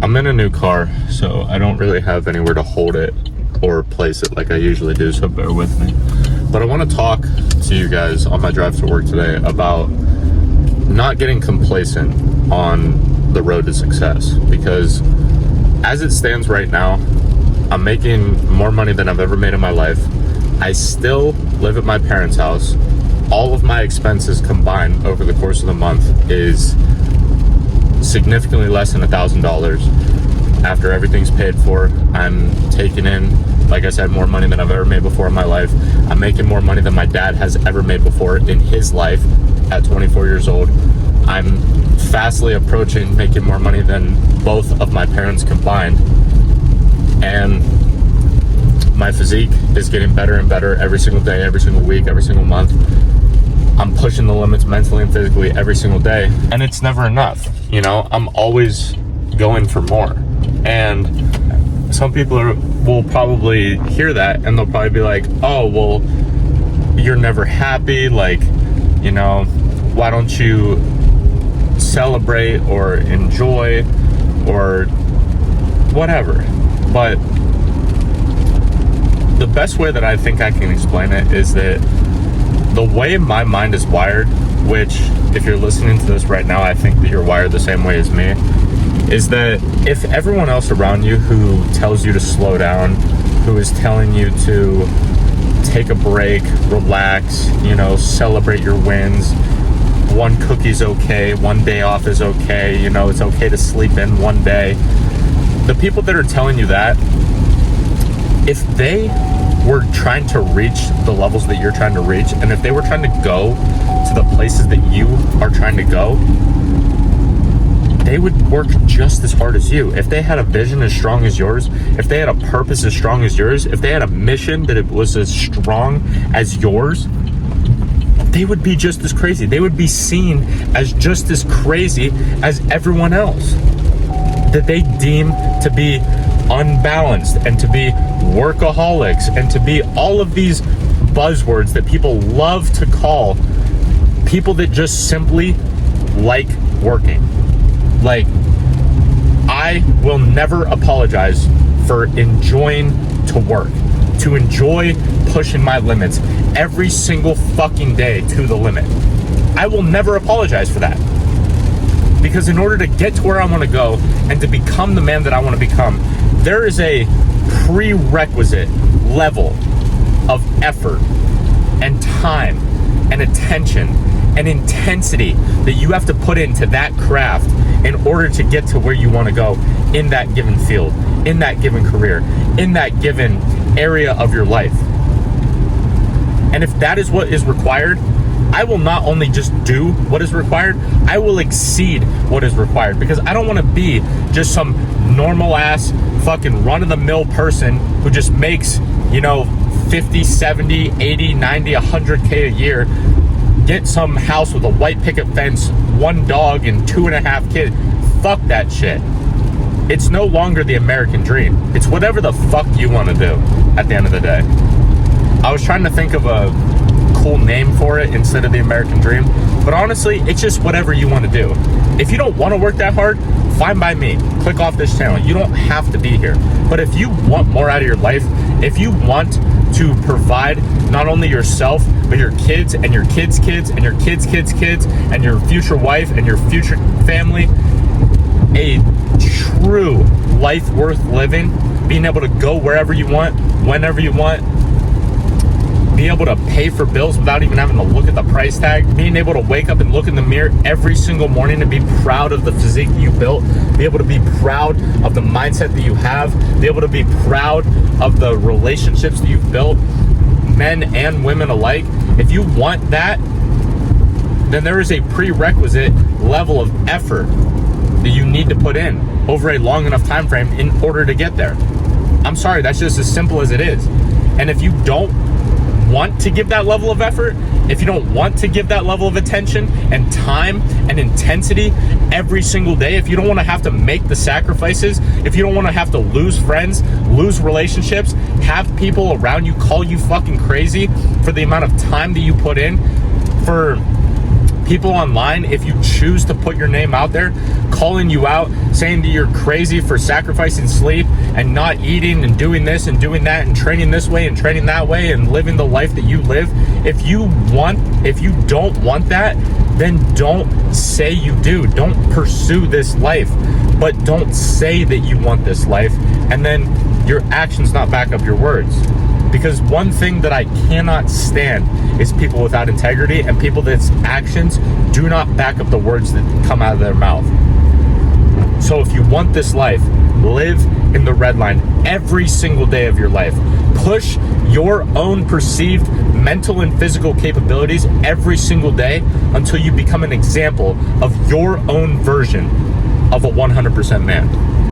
I'm in a new car, so I don't really have anywhere to hold it or place it like I usually do, so bear with me. But I want to talk to you guys on my drive to work today about not getting complacent on the road to success, because as it stands right now, I'm making more money than I've ever made in my life. I still live at my parents' house. All of my expenses combined over the course of the month is significantly less than $1,000. After everything's paid for, I'm taking in, like I said, more money than I've ever made before in my life. I'm making more money than my dad has ever made before in his life at 24 years old. I'm fastly approaching making more money than both of my parents combined. And my physique is getting better and better every single day, every single week, every single month. I'm pushing the limits mentally and physically every single day, and it's never enough. You know, I'm always going for more. And some people will probably hear that and they'll probably be like, oh, well, you're never happy. Like, you know, why don't you celebrate or enjoy or whatever? But the best way that I think I can explain it is that the way my mind is wired, which if you're listening to this right now, I think that you're wired the same way as me, is that if everyone else around you who tells you to slow down, who is telling you to take a break, relax, you know, celebrate your wins, one cookie's okay, one day off is okay, you know, it's okay to sleep in one day. The people that are telling you that, if they were trying to reach the levels that you're trying to reach, and if they were trying to go to the places that you are trying to go, they would work just as hard as you. If they had a vision as strong as yours, if they had a purpose as strong as yours, if they had a mission that it was as strong as yours, they would be just as crazy. They would be seen as just as crazy as everyone else that they deem to be unbalanced and to be workaholics and to be all of these buzzwords that people love to call people that just simply like working. Like, I will never apologize for enjoying to work, to enjoy pushing my limits every single fucking day to the limit. I will never apologize for that. Because in order to get to where I want to go and to become the man that I want to become, there is a prerequisite level of effort and time and attention and intensity that you have to put into that craft in order to get to where you want to go in that given field, in that given career, in that given area of your life. And if that is what is required, I will not only just do what is required, I will exceed what is required, because I don't want to be just some normal ass fucking run-of-the-mill person who just makes, you know, 50, 70, 80, 90, 100K a year, get some house with a white picket fence, one dog, and 2.5 kids. Fuck that shit. It's no longer the American dream. It's whatever the fuck you want to do at the end of the day. I was trying to think of a cool name for it instead of the American dream, but honestly, it's just whatever you want to do. If you don't want to work that hard, fine by me. Click off this channel. You don't have to be here. But if you want more out of your life, if you want to provide not only yourself, but your kids and your kids' kids and your kids' kids' kids and your future wife and your future family a true life worth living, being able to go wherever you want, whenever you want, be able to pay for bills without even having to look at the price tag, being able to wake up and look in the mirror every single morning and be proud of the physique you built, be able to be proud of the mindset that you have, be able to be proud of the relationships that you've built, men and women alike. If you want that, then there is a prerequisite level of effort that you need to put in over a long enough time frame in order to get there. I'm sorry, that's just as simple as it is. And if you don't want to give that level of effort, if you don't want to give that level of attention and time and intensity every single day, if you don't want to have to make the sacrifices, if you don't want to have to lose friends, lose relationships, have people around you call you fucking crazy for the amount of time that you put in, for people online, if you choose to put your name out there, calling you out, saying that you're crazy for sacrificing sleep and not eating and doing this and doing that and training this way and training that way and living the life that you live. If you don't want that, then don't say you do. Don't pursue this life, but don't say that you want this life and then your actions not back up your words. Because one thing that I cannot stand is people without integrity and people that's actions do not back up the words that come out of their mouth. So if you want this life, live in the red line every single day of your life. Push your own perceived mental and physical capabilities every single day until you become an example of your own version of a 100% man.